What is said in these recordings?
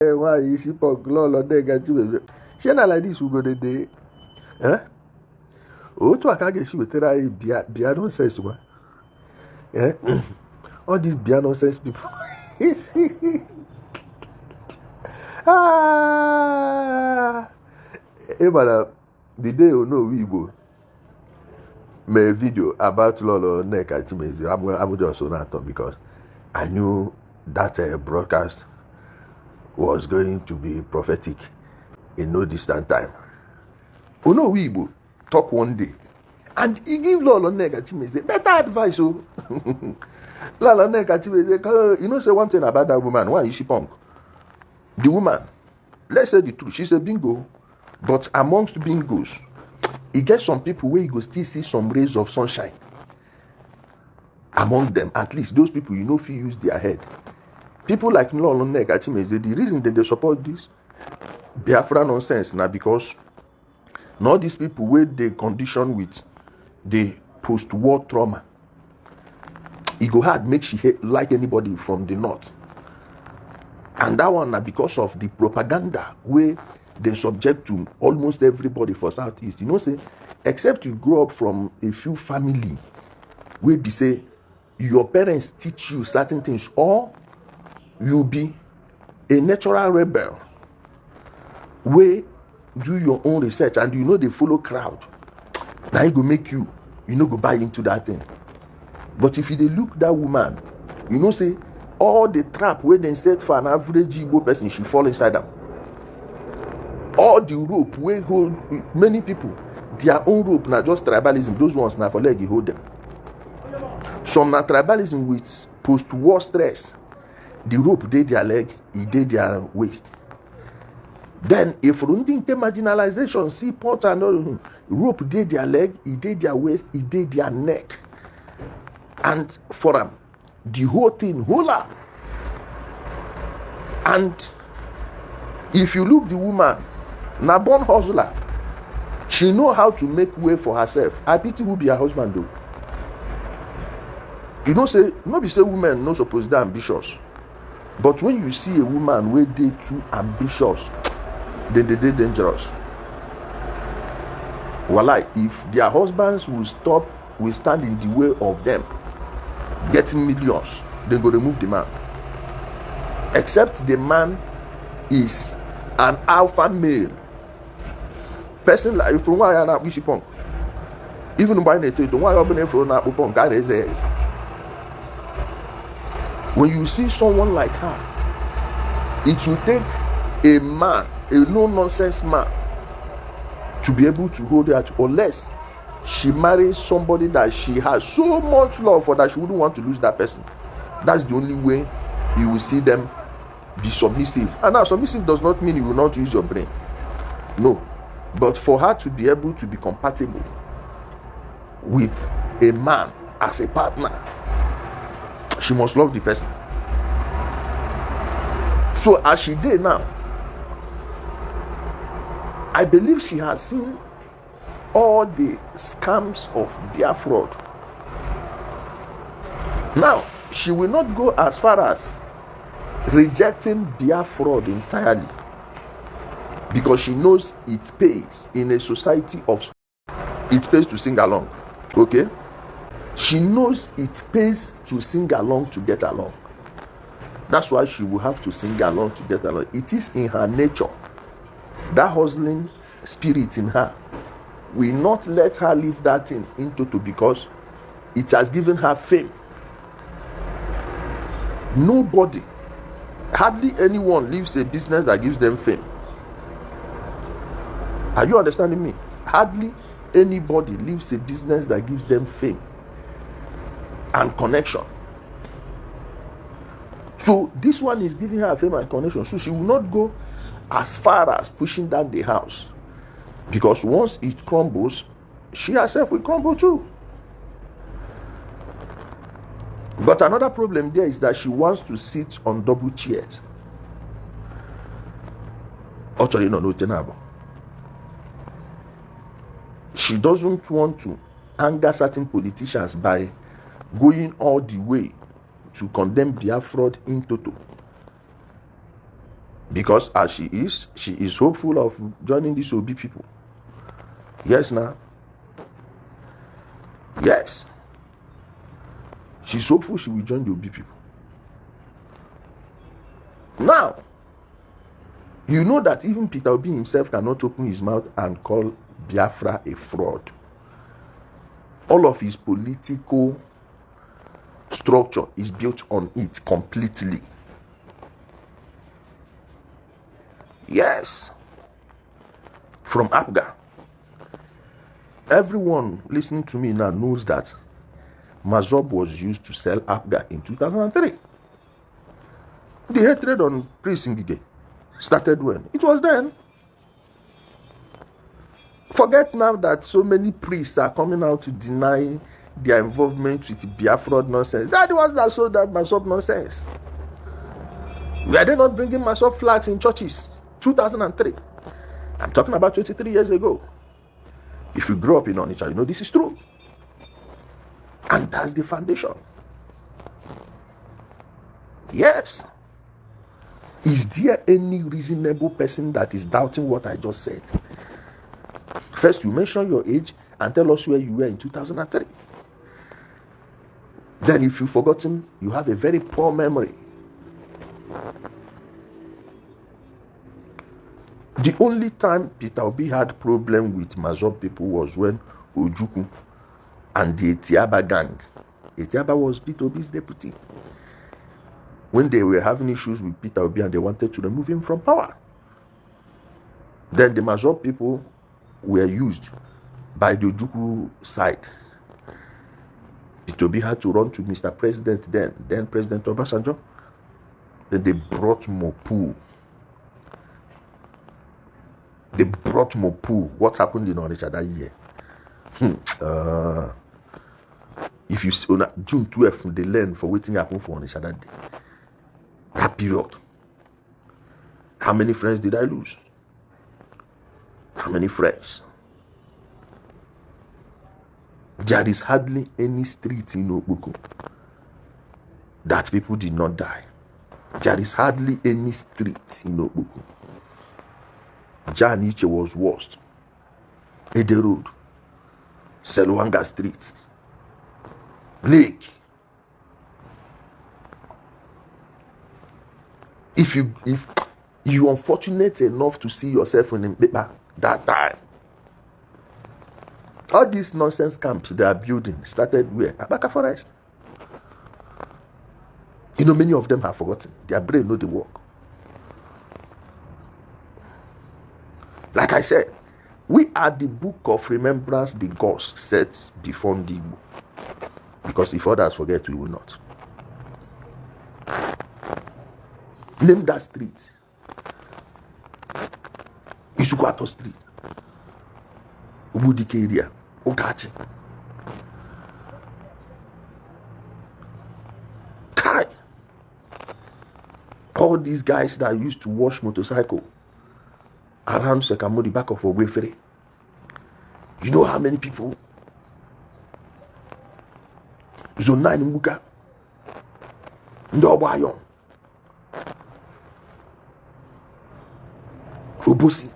Why is she punk Lolo Nneka? She not like this, we go the day. Huh? Oh, to a kage she will tell her bia nonsense one. Yeah? All these bia nonsense people. Hey, madam, the day you know we go make a video about Lolo Nneka. I'm just so not because I knew that broadcast was going to be prophetic in no distant time. You know we go talk one day, and he give Lolo Nneka better advice. Oh, Lolo Nneka, you know, say one thing about that woman. Why is she punk? The woman, let's say the truth, she's a bingo, but amongst bingos, it gets some people where you go still see some rays of sunshine. Among them, at least those people, you know, if you use their head. People like Lolo Nneka, the reason that they support this Biafra nonsense now because not these people where they condition with the post-war trauma. It go hard make she hate like anybody from the north. And that one now because of the propaganda where they subject to almost everybody for Southeast. You know, say, except you grow up from a few family where they say your parents teach you certain things, or you be a natural rebel where do your own research and you know they follow crowd. Now it go make you know go buy into that thing. But if you they look that woman, you know say all the trap where they set for an average Igbo person should fall inside them. All the rope where hold many people, their own rope now just tribalism. Those ones now for leg you hold them. Some now tribalism with post-war stress. The rope did their leg, it did their waist. Then if you didn't marginalization, see pot and all, rope did their leg, it did their waist, it did their neck. And for them, the whole thing, hula. And if you look the woman, na born hustler, she know how to make way for herself. I pity who be her husband though. You know say, nobody say women no supposed to be ambitious. But when you see a woman where they too ambitious, then they dangerous. Walai, if their husbands will stand in the way of them getting millions, then go remove the man. Except the man is an alpha male. Person like from why I wish punk. Even by the don't why open for na punk God is. When you see someone like her, it will take a man, a no-nonsense man, to be able to hold her, unless she marries somebody that she has so much love for that she wouldn't want to lose that person. That's the only way you will see them be submissive. And now, submissive does not mean you will not use your brain. No. But for her to be able to be compatible with a man as a partner, she must love the person. So as she did now, I believe she has seen all the scams of their fraud. Now, she will not go as far as rejecting their fraud entirely, because she knows it pays in a society of, it pays to sing along. Okay? She knows it pays to sing along to get along. That's why she will have to sing along to get along. It is in her nature. That hustling spirit in her will not let her leave that thing in toto, because it has given her fame. Nobody, hardly anyone leaves a business that gives them fame. Are you understanding me? Hardly anybody leaves a business that gives them fame and connection. So this one is giving her fame and connection. So she will not go as far as pushing down the house, because once it crumbles, she herself will crumble too. But another problem there is that she wants to sit on double chairs. Actually, no, tenable. She doesn't want to anger certain politicians by going all the way to condemn their fraud in toto. Because as she is hopeful of joining these Obi people. Yes, now. Yes. She's hopeful she will join the Obi people. Now, you know that even Peter Obi himself cannot open his mouth and call Biafra a fraud. All of his political structure is built on it completely. Yes. From APGA. Everyone listening to me now knows that Mazob was used to sell APGA in 2003. The hatred on Prince Ngige started when? It was then. Forget now that so many priests are coming out to deny their involvement with Biafra nonsense. They are the ones that sold that Mazob nonsense. Were they not bringing Mazob flags in churches? 2003. I'm talking about 23 years ago. If you grew up in Onitsha, you know this is true. And that's the foundation. Yes. Is there any reasonable person that is doubting what I just said? First, you mention your age and tell us where you were in 2003. Then, if you've forgotten, you have a very poor memory. The only time Peter Obi had problem with Mazob people was when Ojukwu and the Etiaba gang. Etiaba was Peter Obi's deputy. When they were having issues with Peter Obi and they wanted to remove him from power. Then the Mazob people were used by the Ojukwu side. Peter Obi had to run to Mr. President then President Obasanjo. Then they brought Mopu. What happened in Onitsha that year? If you see on June 12th, they learn for waiting happen for Onitsha that day. That period. How many friends did I lose? How many friends? There is hardly any street in Obuko that people did not die. There is hardly any street in Obuko. Janiche was worst. Ede Road, Selwanga Street, Lake. If you unfortunate enough to see yourself in paper that time, all these nonsense camps they are building started where? Abaka Forest. You know, many of them have forgotten. Their brain know the work. Like I said, we are the book of remembrance the gods set before the book. Because if others forget, we will not. Name that street. Isukwato Street. Ubudike area. Ogachi. Kai. All these guys that used to wash motorcycle around Sekamo, the back of Ogwefere. You know how many people? Zone 9 in Muka. Ndobayon. Obosi.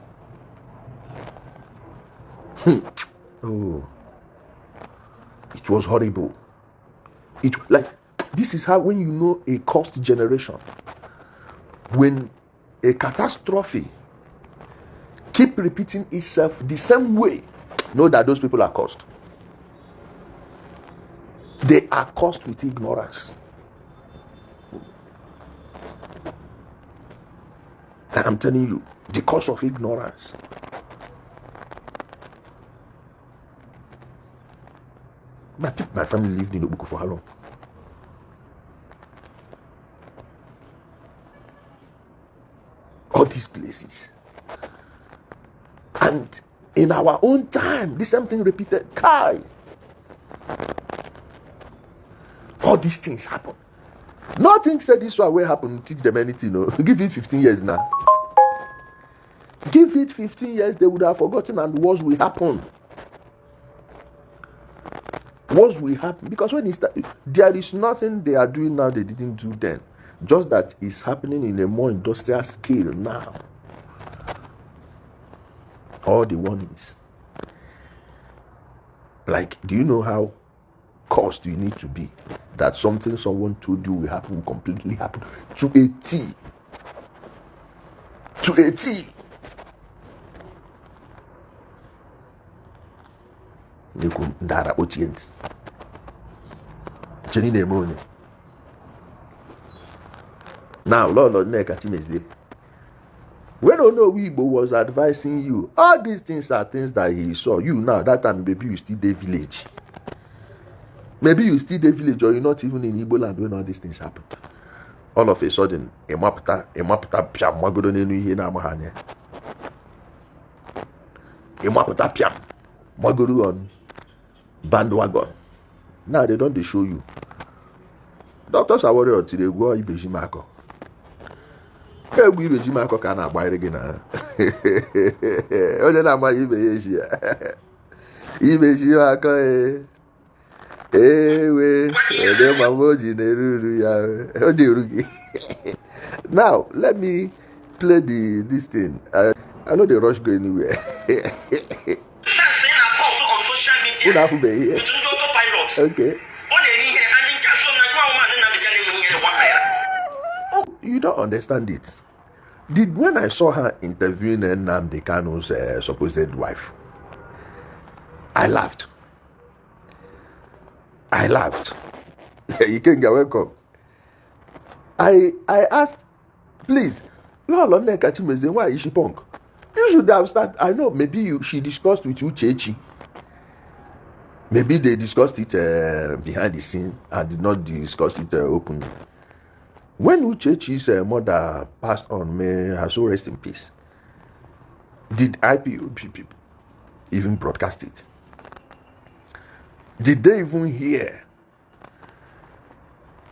Oh. It was horrible. This is how, when you know a cursed generation, when a catastrophe keep repeating itself the same way, know that those people are cursed. They are cursed with ignorance. And I'm telling you, the cause of ignorance. My family lived in Obuku for how long? All these places. And in our own time, the same thing repeated. Kai. All these things happen. Nothing said this one will happen. Teach them anything. No? Give it 15 years now. Give it 15 years, they would have forgotten, and wars will happen. Wars will happen. Because when there is nothing they are doing now they didn't do then. Just that it's happening in a more industrial scale now. All the warnings. Like, do you know how cost you need to be that something someone told you will happen will completely happen to a T? To a T. Now, Lolo Nneka, when Igbo was advising you, all these things are things that he saw. You now, that time, maybe you still the village. Maybe you still the village, or you're not even in Igbo land when all these things happened. All of a sudden, a mapta piam magodo nenu ihe na amahanya. A mapta piam magodo on bandwagon. Now they don't show you. Doctors are worried until they go Ibejimako. Ibejimako can abide again. Only na ma Ibejimako Now, let me play this thing. I know the rush go anywhere. Okay. You don't understand it. When I saw her interviewing Nnamdi Kanu's supposed wife, I laughed. You can get welcome. I asked, please, Lolo Nneka, why is she punk? You should have started. I know maybe she discussed with Uchechi. Maybe they discussed it behind the scene and did not discuss it openly. When Uchechi's mother passed on, may her soul rest in peace, did IPOb people even broadcast it? Did they even hear?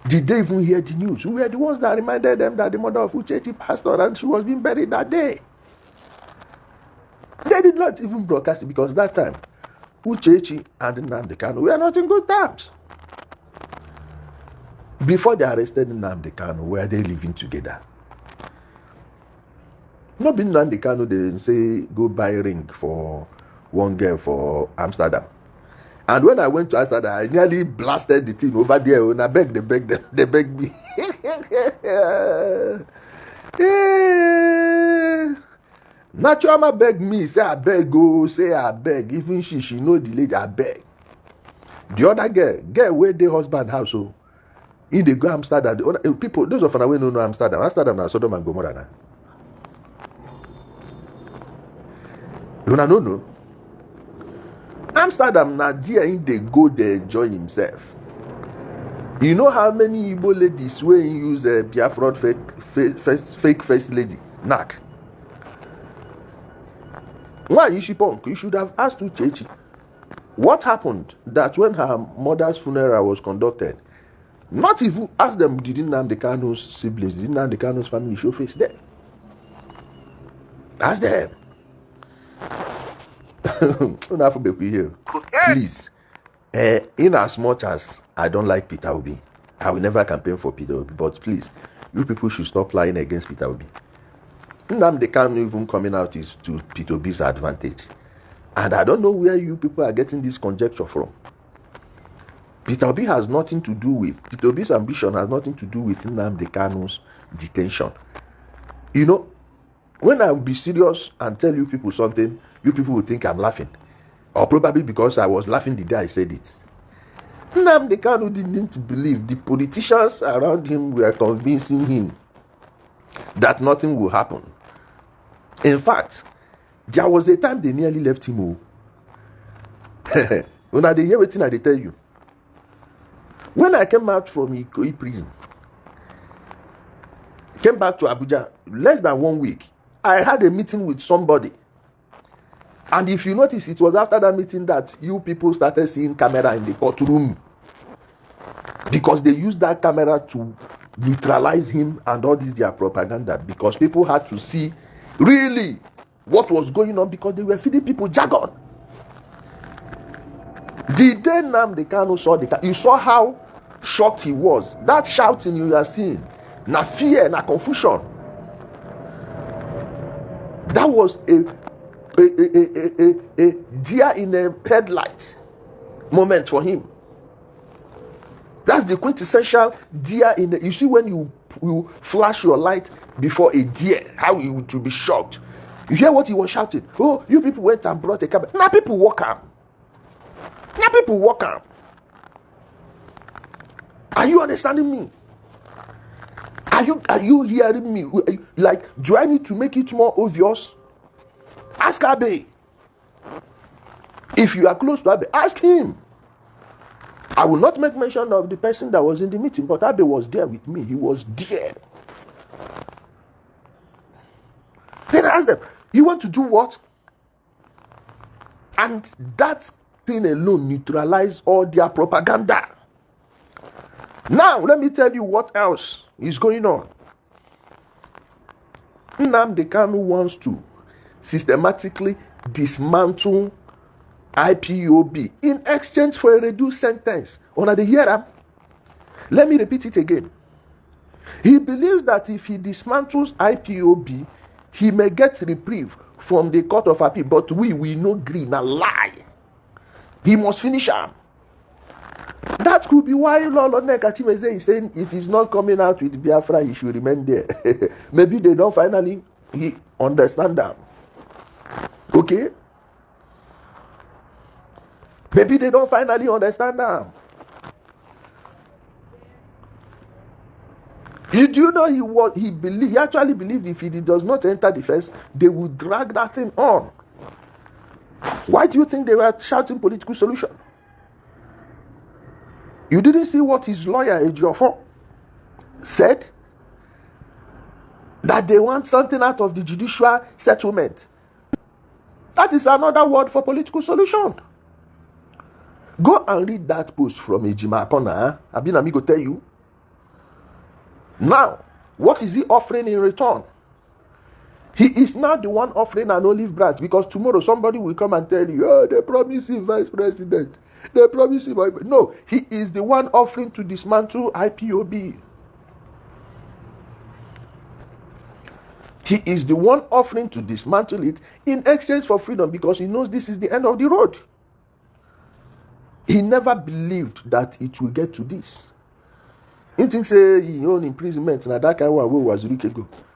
Did they even hear the news? We were the ones that reminded them that the mother of Uchechi passed on and she was being buried that day. They did not even broadcast it because that time, Uchechi and Nnamdi Kanu were not in good terms. Before they arrested Nnamdi Kanu, were they living together? Not being Nnamdi Kanu, they say go buy a ring for one girl for Amsterdam. And when I went to Amsterdam, I nearly blasted the team over there. And I begged, they begged me. Naturama begged me, say I beg, go, say I beg. Even she know the lady, I beg. The other girl where the husband house, so in the go Amsterdam, the people, those of us who know Amsterdam now Sodom and Gomorrah now. You know? Amsterdam now there in they go there enjoy himself. You know how many Igbo ladies will use a Biafra fake face lady knack? Why is she punk? You should have asked Uchechi what happened that when her mother's funeral was conducted, not even ask them, did Nnamdi Kanu's siblings, did Nnamdi Kanu's family show face there? Ask them. Please, in as much as I don't like Peter Obi, I will never campaign for Peter Obi, but please, you people should stop lying against Peter Obi. Nnamdi Kanu even coming out is to Peter Obi's advantage. And I don't know where you people are getting this conjecture from. Peter Obi has nothing to do with, Peter Obi's ambition has nothing to do with Nnamdi Kanu's detention. You know, when I will be serious and tell you people something, you people will think I'm laughing. Or probably because I was laughing the day I said it. Nnamdi Kanu didn't believe. The politicians around him were convincing him that nothing will happen. In fact, there was a time they nearly left him. When I hear everything I tell you. When I came out from Ikoyi prison, came back to Abuja, less than 1 week, I had a meeting with somebody. And if you notice, it was after that meeting that you people started seeing camera in the courtroom. Because they used that camera to neutralize him and all this their propaganda. Because people had to see really what was going on because they were feeding people jargon. The day Nnamdi Kanu saw you saw how shocked he was. That shouting you are seeing, na fear, na confusion. That was a deer in a headlight moment for him. That's the quintessential deer in the, you see when you flash your light before a deer, how he would be shocked. You hear what he was shouting? Oh, you people went and brought a cab. Now people walk out. Now people walk out. Are you understanding me? Are you hearing me? Like, do I need to make it more obvious? Ask Abe. If you are close to Abe, ask him. I will not make mention of the person that was in the meeting, but Abe was there with me. He was there. Then I asked them, you want to do what? And that thing alone neutralized all their propaganda. Now, let me tell you what else is going on. Nnamdi Kanu wants to systematically dismantle IPOb in exchange for a reduced sentence. Under the year, let me repeat it again. He believes that if he dismantles IPOb, he may get reprieve from the court of appeal. But we no agree, na lie. He must finish him. That could be why Lolo Nneka is saying if he's not coming out with Biafra, he should remain there. Maybe they don't finally understand that. Okay? Maybe they don't finally understand that. Do you know he actually believed if he does not enter the fence, they will drag that thing on. Why do you think they were shouting political solution? You didn't see what his lawyer, Ejiofor, said? That they want something out of the judicial settlement. That is another word for political solution. Go and read that post from Ejima Akona. Abinami go tell you. Now, what is he offering in return? He is now the one offering an olive branch, because tomorrow somebody will come and tell you, oh, they promise him vice president. They promise him. No, he is the one offering to dismantle IPOb. He is the one offering to dismantle it in exchange for freedom, because he knows this is the end of the road. He never believed that it will get to this. He thinks he own imprisonment. Now that kind of one was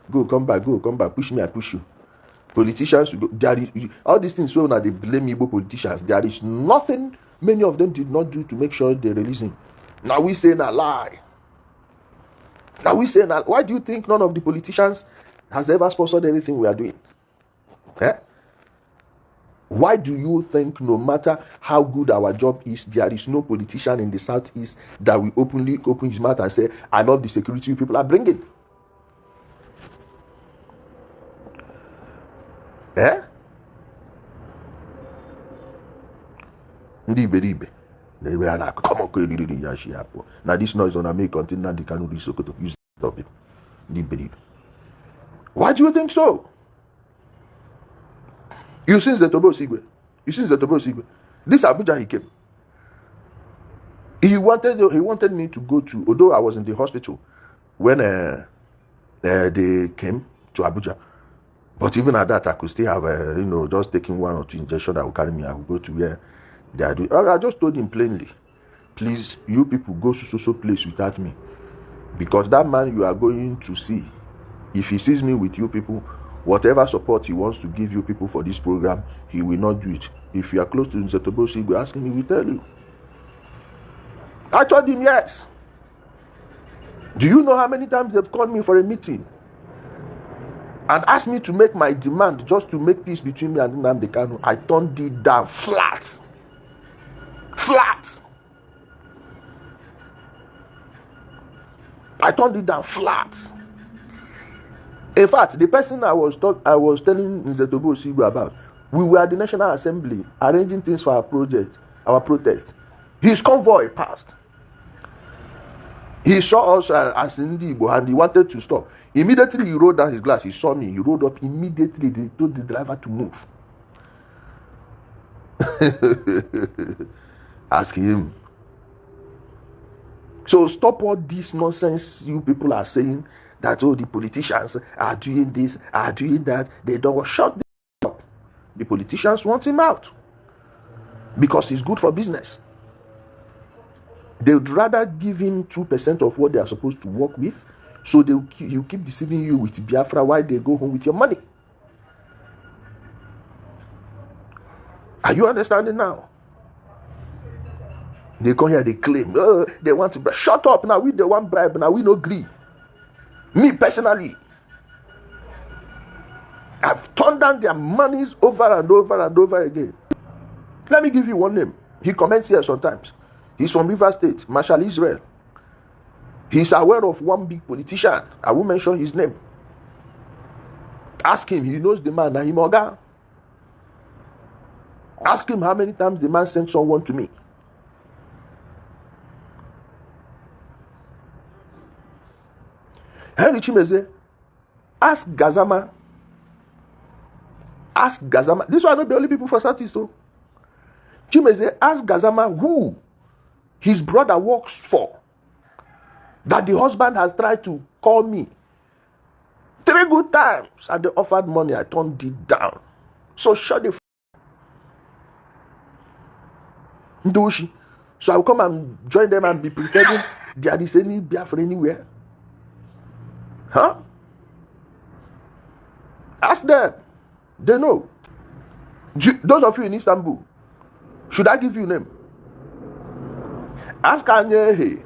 go, come back, push me, I push you. Politicians, all these things, so now they blame Igbo politicians. There is nothing many of them did not do to make sure they release him. Now we say a lie. Why do you think none of the politicians has ever sponsored anything we are doing? Eh? Why do you think no matter how good our job is, there is no politician in the Southeast that will openly open his mouth and say, I love the security people are bringing? Eh? Now this noise on me contain Nnamdi Kanu to use the topic. Why do you think so? You since the Tobo Sigwe. This Abuja he came. He wanted me to go to, although I was in the hospital when they came to Abuja. But even at that, I could still have, just taking 1 or 2 injections that will carry me. I will go to where they are doing. I just told him plainly, please, you people go to so place without me. Because that man you are going to see, if he sees me with you people, whatever support he wants to give you people for this program, he will not do it. If you are close to Nzetobo, he will ask him, he will tell you. I told him yes. Do you know how many times they've called me for a meeting and asked me to make my demand just to make peace between me and Nnamdi Kanu? I turned it down flat. I turned it down flat. In fact, the person I was telling Nzetobo Sigwe about, we were at the National Assembly arranging things for our protest. His convoy passed. He saw us as Igbo and he wanted to stop. Immediately he rolled down his glass. He saw me. He rolled up immediately. They told the driver to move. Ask him. So stop all this nonsense you people are saying that, oh, the politicians are doing this, are doing that. They don't shut them up. The politicians want him out because it's good for business. They would rather give him 2% of what they are supposed to work with, so he'll keep deceiving you with Biafra while they go home with your money. Are you understanding now? They come here, they claim, oh, they want to bribe. Shut up now, we the one bribe, now we no agree. Me personally, I've turned down their monies over and over and over again. Let me give you one name. He comments here sometimes. He's from River State, Marshall Israel. He's aware of one big politician. I won't mention his name. Ask him, he knows the man, Nahimoga. Ask him how many times the man sent someone to me. Henry Chimeze, ask Gazama. Ask Gazama. These are not the only people for Southeast, though. Chimeze, ask Gazama who his brother works for, that the husband has tried to call me 3 good times and they offered money. I turned it down. So shut the Ndoshi. So I'll come and join them and be pretending there is any Biafra anywhere. Huh? Ask them. They know. Those of you in Istanbul, should I give you a name? Ask Anyehe.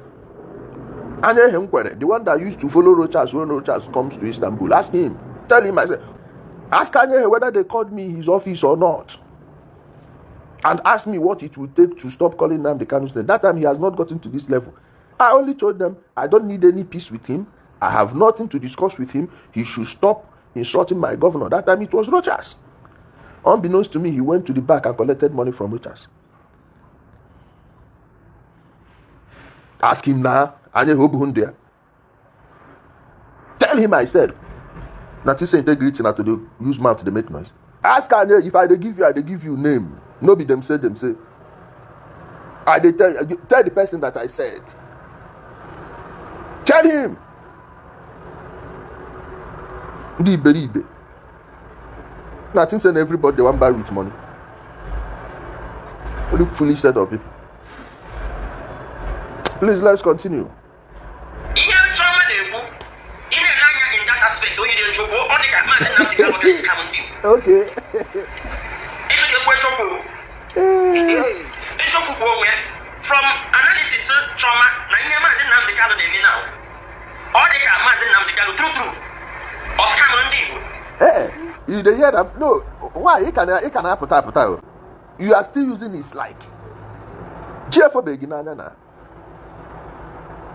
Anyehe Nkwere, the one that used to follow Rochas when Rochas comes to Istanbul. Ask him. Tell him, I said, ask Anyehe whether they called me his office or not. And ask me what it would take to stop calling Nnamdi Kanu's name. That time he has not gotten to this level. I only told them I don't need any peace with him. I have nothing to discuss with him. He should stop insulting my governor. That time it was Rochas. Unbeknownst to me, he went to the back and collected money from Rochas. Ask him now. Tell him I said. Not to say integrity, not to use mouth to make noise. Ask Anye, if I give you name. No be them say. I tell the person that I said. Tell him. Ibe. Nothing saying everybody they want buy with money. What a foolish set of people. Please, let's continue. Okay. From analysis, trauma, you dey hear that? No, why? It can happen. You are still using his like.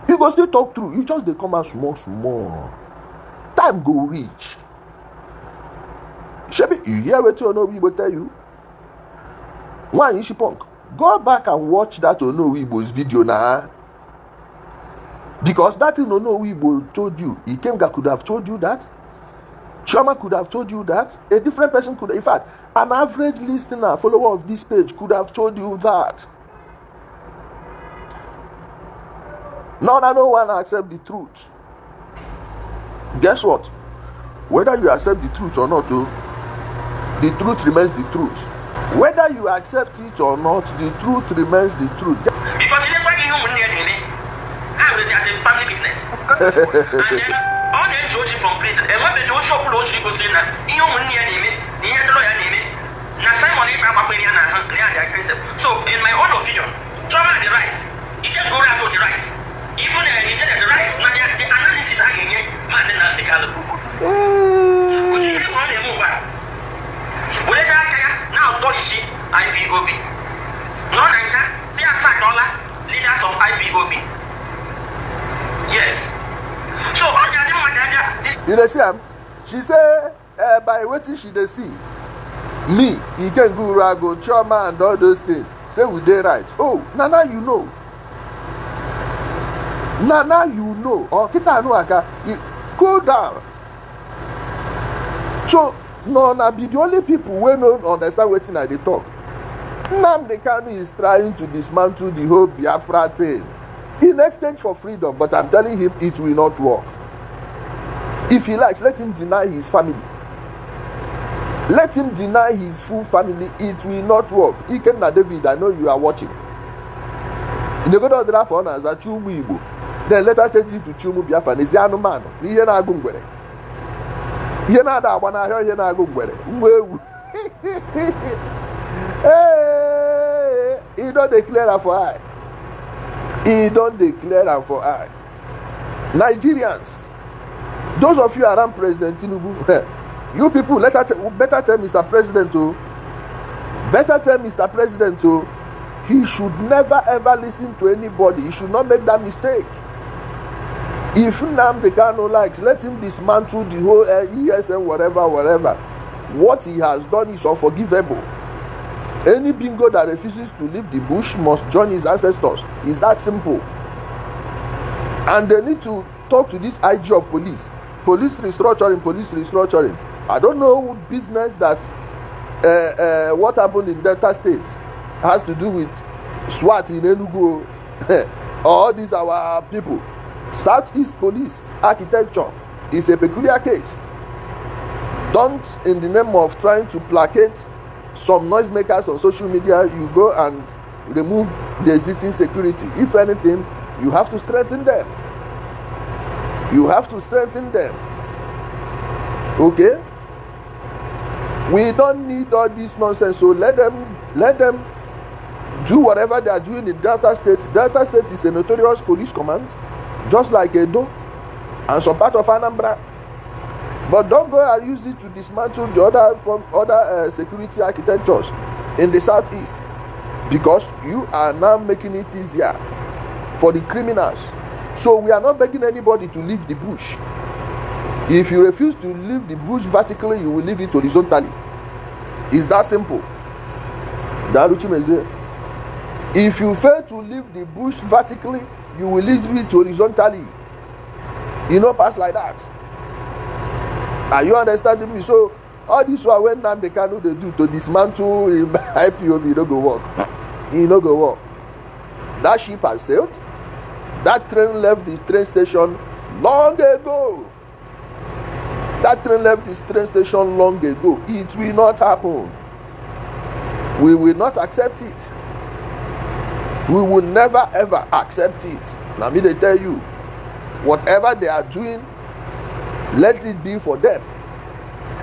You go still talk through. You just they come out small. Time go reach. Shebi, you hear what Onowibo tell you? Why is she punk? Go back and watch that Onowibo's video now. Because that thing Onowibo told you, Ikemga could have told you that. Choma could have told you that. A different person could have. In fact, an average listener, follower of this page could have told you that. Now that no one accept the truth. Guess what? Whether you accept the truth or not, the truth remains the truth. Whether you accept it or not, the truth remains the truth. Because you never give him I was as a family business. And then all the shows from prison, and when they don't shop close, you go say that you know money and name, the lawyer name. Now Simon so in my own opinion, trauma the right. You just go around the right. Even the right, now the analysis are in man and the color. Would you want to move out? Now, Dorishi, IPOb. No, Nneka, say a $5 leaders of IPOb. Yes. So, you know, see, she say, by what she they see, me, he can go Rago, trauma, and all those things. Say, we did right. Oh, Nana, you know. Nana, you know. Or Kita no aka, go down. So, no, na be the only people who don't understand what they talk. Nnamdi Kanu is trying to dismantle the whole Biafra thing. in exchange for freedom. But I'm telling him it will not work. If he likes, let him deny his family. Let him deny his full family. It will not work. Ikenna David, I know you are watching. In the go to for as a Chumu Igbo. Then later change it to Chumu Biafra. Neziano man. Ihe na agungwere. Ihe na da wana here ihe na agungwere. Hey, he don't declare her for I. He don't declare her for I. Nigerians, those of you around President Tinubu, you people, better tell Mr. President to, he should never ever listen to anybody. He should not make that mistake. If Nnamdi Kanu likes, let him dismantle the whole ESN, whatever. What he has done is unforgivable. Any bingo that refuses to leave the bush must join his ancestors. It's that simple. And they need to talk to this IG of police. Police restructuring. I don't know business that what happened in Delta State has to do with SWAT in Enugu. All these our people. Southeast police architecture is a peculiar case. Don't, in the name of trying to placate some noisemakers on social media, you go and remove the existing security. If anything, you have to strengthen them. Okay? We don't need all this nonsense. So let them do whatever they are doing in Delta State. Delta State is a notorious police command, just like Edo and some part of Anambra. But don't go and use it to dismantle the other security architectures in the southeast, because you are now making it easier for the criminals. So we are not begging anybody to leave the bush. If you refuse to leave the bush vertically, you will leave it horizontally. It's that simple. If you fail to leave the bush vertically, you will leave it horizontally. You know, pass like that. Are you understanding me? So all this one when Nnamdi Kanu they do to dismantle IPOb, it don't go work. It don't go work. That ship has sailed. That train left the train station long ago. It will not happen. We will not accept it. We will never ever accept it. Now me they tell you, whatever they are doing, let it be for them.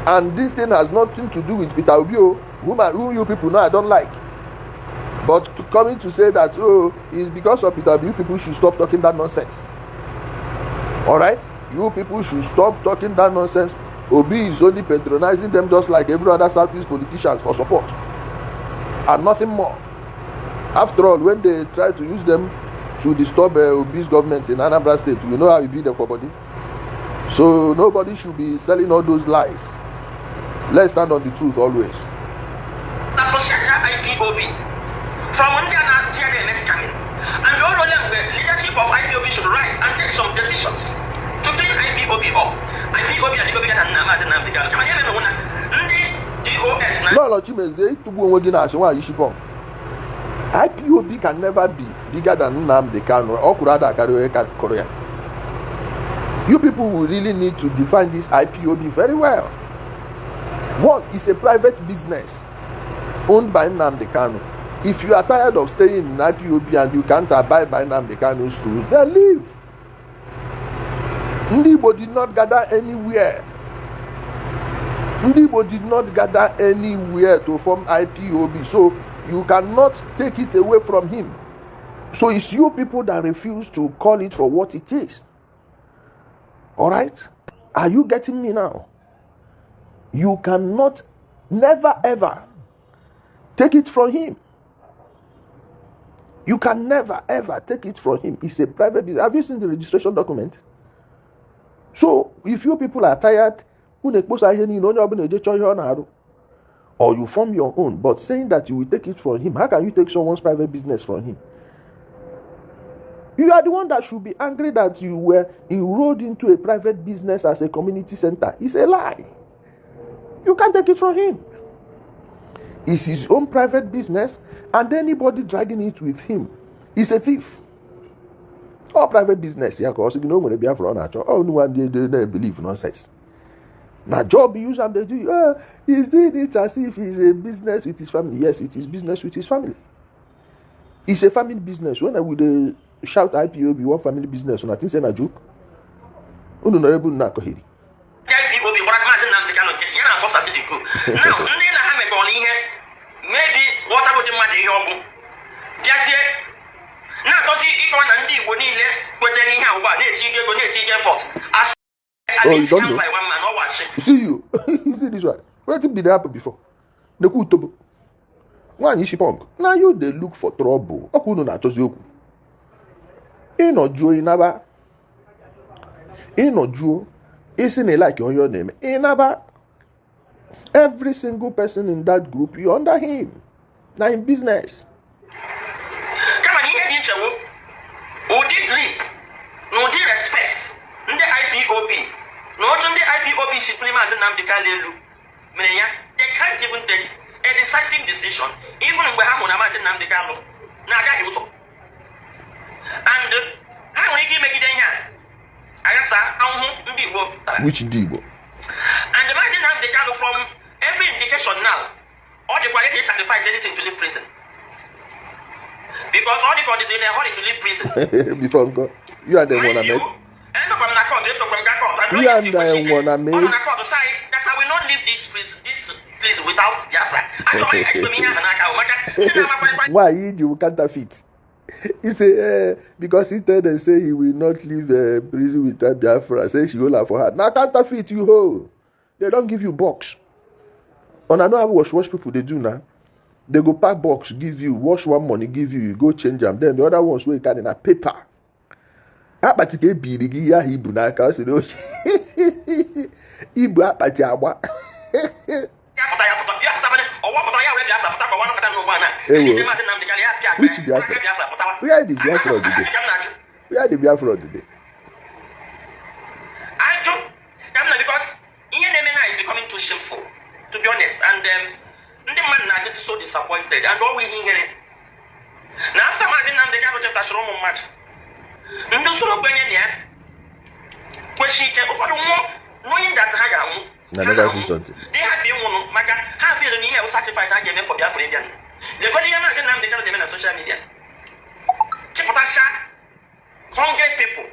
And this thing has nothing to do with Peter Obi, whom you people know I don't like. But coming to say that, it's because of Peter Obi, you people should stop talking that nonsense. Alright? You people should stop talking that nonsense. Obi is only patronizing them just like every other Southeast politicians for support. And nothing more. After all, when they try to use them to disturb Obi's government in Anambra State, we know how he beat them for body. So nobody should be selling all those lies. Let's stand on the truth always. IPOb from India and next coming. And all of them, the leadership of IPOb should rise and take some decisions to clean IPOb up. IPOb and the government and Nnamdi Kanu. Lolo Chimeze, IPOb can never be bigger than Nnamdi Kanu or Kurada Korea. You people will really need to define this IPOb very well. One is a private business owned by Nnamdi Kanu. If you are tired of staying in IPOb and you can't abide by Nnamdi Kanu's rules, then leave. Ndibo did not gather anywhere. To form IPOb. So you cannot take it away from him. So it's you people that refuse to call it for what it is. Alright? Are you getting me now? You cannot, never ever take it from him. You can never ever take it from him. It's a private business. Have you seen the registration document? So if you people are tired, or you form your own, but saying that you will take it from him, how can you take someone's private business from him? You are the one that should be angry that you were enrolled into a private business as a community center. It's a lie. You can't take it from him. It's his own private business, and anybody dragging it with him is a thief. All private business, yeah, because you know when they be for on all no one they believe nonsense. Now job use and they do he's doing it as if he's a business with his family. Yes, it is business with his family. It's a family business. When I would shout IPOb one family business, and I think say na joke. Honorable Nneka hiri. IPOb what Martin Nnamdi Kanu get here and boss as it go. Now, ndị na ha mekọ ihe maybe what about the mmadụ ihe ọgwụ. Bịazie na-atọzi ịkọwa na ndị Igbo niile kwetere n'ihe a ugbu a na-eti ego na-eti ike force. You don't know. You see you. You see this one. Where did be the happen before? The kutobo. One is punk. Now you they look for trouble. Okuno na chozi oku. Inojuo inaba. Inojuo. Isn't like your name. Inaba. Every single person in that group, you under him. Now in business. Come on, here teacher. Odi grip. No di respect. Ndị IPOb. No otu ndị IPOb supreme as Nnamdi Kanu. Menya, they can't even take a decisive decision. Even mgbe ha mụ na Maazị Nnamdi Kanu na-agaghị ụzọ. And ha nwere ike imegide ihe a. Agasa ahụhụ ndị Igbo. Which ndị Igbo? And Maazị Nnamdi Kanu from every indication now, all the quality sacrifice anything to leave prison. Because all the conditions in a hurry to leave prison. Before God, you are the one I met. You and I wanna make. That I will not leave this place without Biafra. Why you counterfeit? He say because he tell them say he will not leave prison without Biafra. Say she hold her for her. Now counterfeit you hold. They don't give you box. On I know how wash people they do now. They go pack box, give you, wash one money, give you, you go change them. Then the other ones will carry in a paper. Apati ke birigi ya Ibu n'aka si no. Ibu apati agba. Which Biafra? We are the Biafra of the day. We are the Biafra of the day. I don't because ENMNA is becoming too shameful, to be honest. And the man now is so disappointed. And all we hear it. Now after Nnamdi Kanu chapter show more much. Ndo soro gbenye ne kweshike ụfọdụ nwụọ knowing that ha ga-anwụ na never do something they have been nwụrụ maka ha feel na ihe o sacrifice ha ga-eme for Biafra Indian the body ya Maazị Nnamdi Kanu na social media chịpụtasha 100 people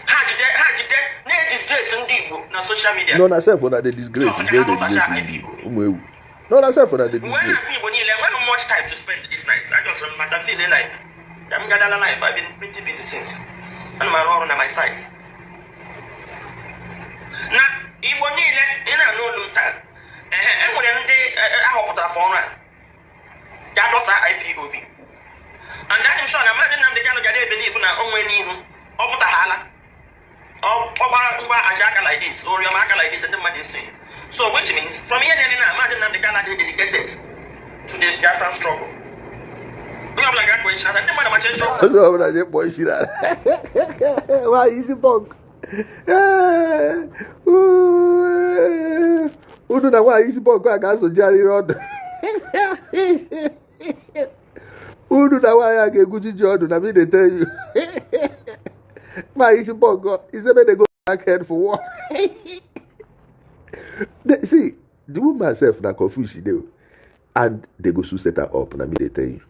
ha jide na-disgrace ndị Igbo na social media no na self na the disgrace is the disgrace ụmụ ewu no na self na the disgrace when Igbo niile when much time to spend this night I just matter feeling like I'm gathering life. I've been pretty busy since. And my role on my side. Now, Igbo niile ị na-anụ olu taa. Enwere ndị ahọpụtara for ọrụ a. Ya dọsa IPOb. And that is sure na Maazị Nnamdi Kanu ga-ebelieve na onwe n'ihu. Ọ pụtaghala. Ọ gbara ngwa aja aka like this, or yọma aka like this, ndị mmadụ isi. So which means from here na na Maazị Nnamdi Kanu is dedicated to the Biafran struggle. Why is it bug? Who know why is it bug? I got so Jerry Rod. Who know why I get good Jordan? I mean, they tell you. Why is it bug? Is it better go back head for what? See, the woman herself now confused, and they go to set her up, and I mean, they tell you.